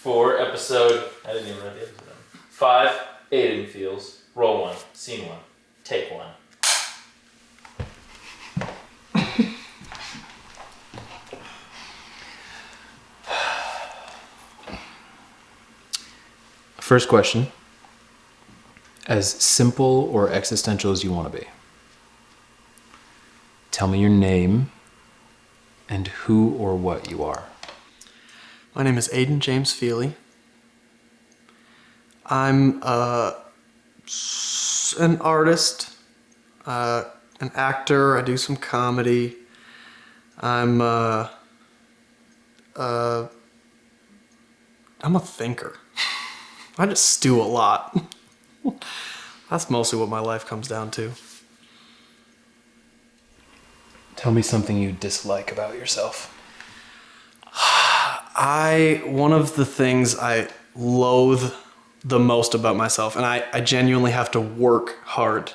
for episode, I didn't even write the episode down. 5, Aidan feels. Roll 1, scene 1, take 1. First question. As simple or existential as you want to be. Tell me your name and who or what you are. My name is Aidan James Fealy. I'm an artist, an actor. I do some comedy. I'm a thinker. I just stew a lot. That's mostly what my life comes down to. Tell me something you dislike about yourself. One of the things I loathe the most about myself, and I genuinely have to work hard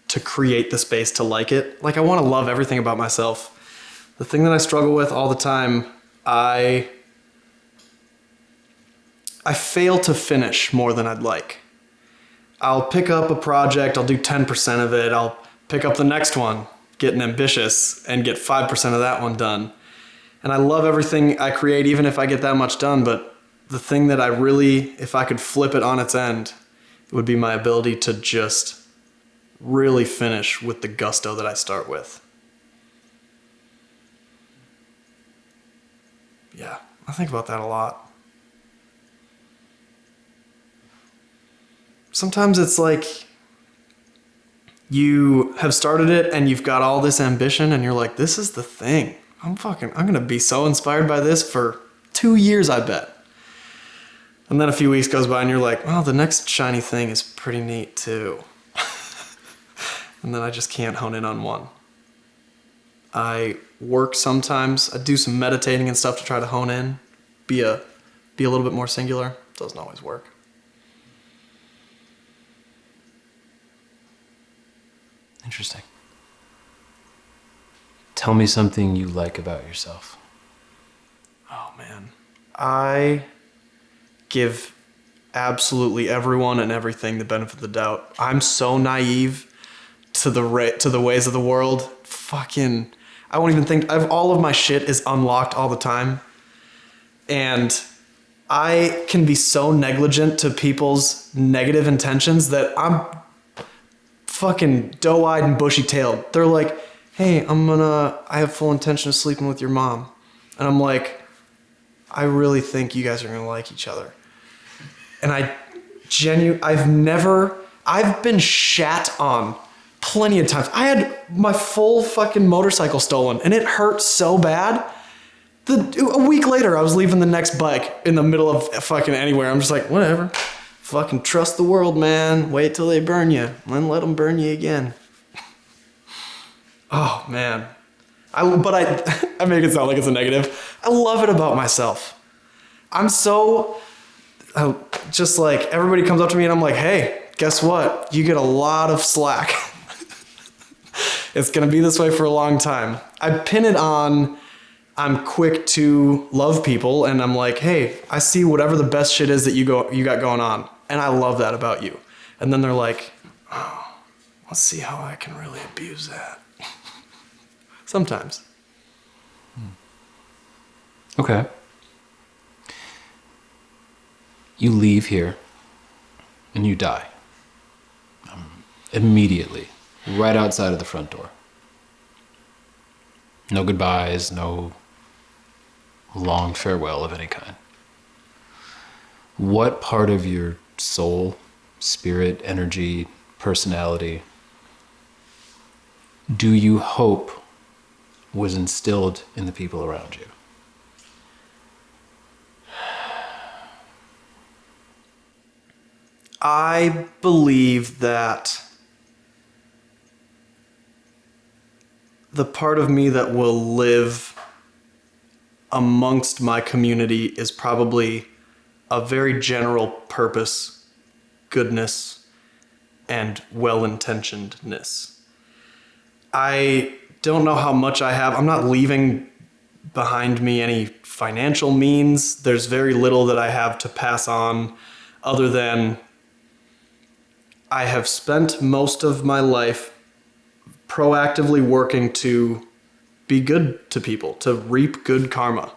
to create the space to like it. Like, I want to love everything about myself. The thing that I struggle with all the time, I fail to finish more than I'd like. I'll pick up a project, I'll do 10% of it, I'll pick up the next one, getting ambitious, and get 5% of that one done. And I love everything I create, even if I get that much done, but the thing that I really, if I could flip it on its end, it would be my ability to just really finish with the gusto that I start with. Yeah, I think about that a lot. Sometimes it's like you have started it and you've got all this ambition and you're like, this is the thing. I'm going to be so inspired by this for 2 years, I bet. And then a few weeks goes by and you're like, well, the next shiny thing is pretty neat too. And then I just can't hone in on one. I work sometimes. I do some meditating and stuff to try to hone in, be a little bit more singular. Doesn't always work. Interesting. Tell me something you like about yourself. Oh man. I give absolutely everyone and everything the benefit of the doubt. I'm so naive to the ways of the world. Fucking, I won't even think. All of my shit is unlocked all the time. And I can be so negligent to people's negative intentions that I'm fucking doe-eyed and bushy-tailed. They're like, hey, I have full intention of sleeping with your mom. And I'm like, I really think you guys are gonna like each other. And I've been shat on plenty of times. I had my full fucking motorcycle stolen and it hurt so bad. A week later, I was leaving the next bike in the middle of fucking anywhere. I'm just like, whatever. Fucking trust the world, man. Wait till they burn you, then let them burn you again. Oh, man. I make it sound like it's a negative. I love it about myself. I'm so, just like, everybody comes up to me and I'm like, hey, guess what? You get a lot of slack. It's going to be this way for a long time. I pin it on, I'm quick to love people, and I'm like, hey, I see whatever the best shit is that you got going on. And I love that about you. And then they're like, oh, let's see how I can really abuse that. Sometimes. Okay. You leave here and you die. Immediately. Right outside of the front door. No goodbyes, no long farewell of any kind. What part of your soul, spirit, energy, personality do you hope was instilled in the people around you? I believe that the part of me that will live amongst my community is probably a very general purpose, goodness, and well-intentionedness. I don't know how much I have. I'm not leaving behind me any financial means. There's very little that I have to pass on other than I have spent most of my life proactively working to be good to people, to reap good karma.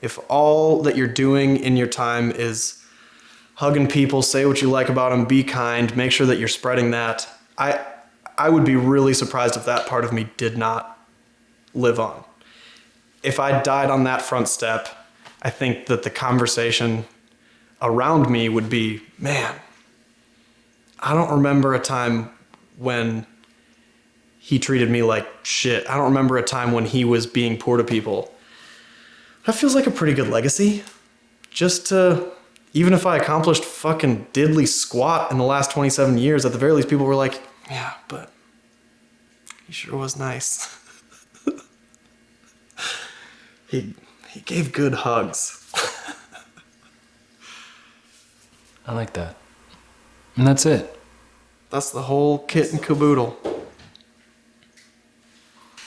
If all that you're doing in your time is hugging people, say what you like about them, be kind, make sure that you're spreading that, I would be really surprised if that part of me did not live on. If I died on that front step, I think that the conversation around me would be, man, I don't remember a time when he treated me like shit. I don't remember a time when he was being poor to people. That feels like a pretty good legacy. Just to, even if I accomplished fucking diddly squat in the last 27 years, at the very least people were like, yeah, but he sure was nice. He gave good hugs. I like that. And that's it. That's the whole kit and caboodle.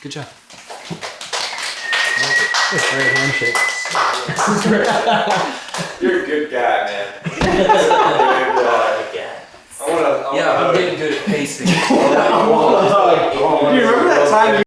Good job. That's a great handshake. You're a good guy, man. Yeah, I'm getting good at pacing. You remember that time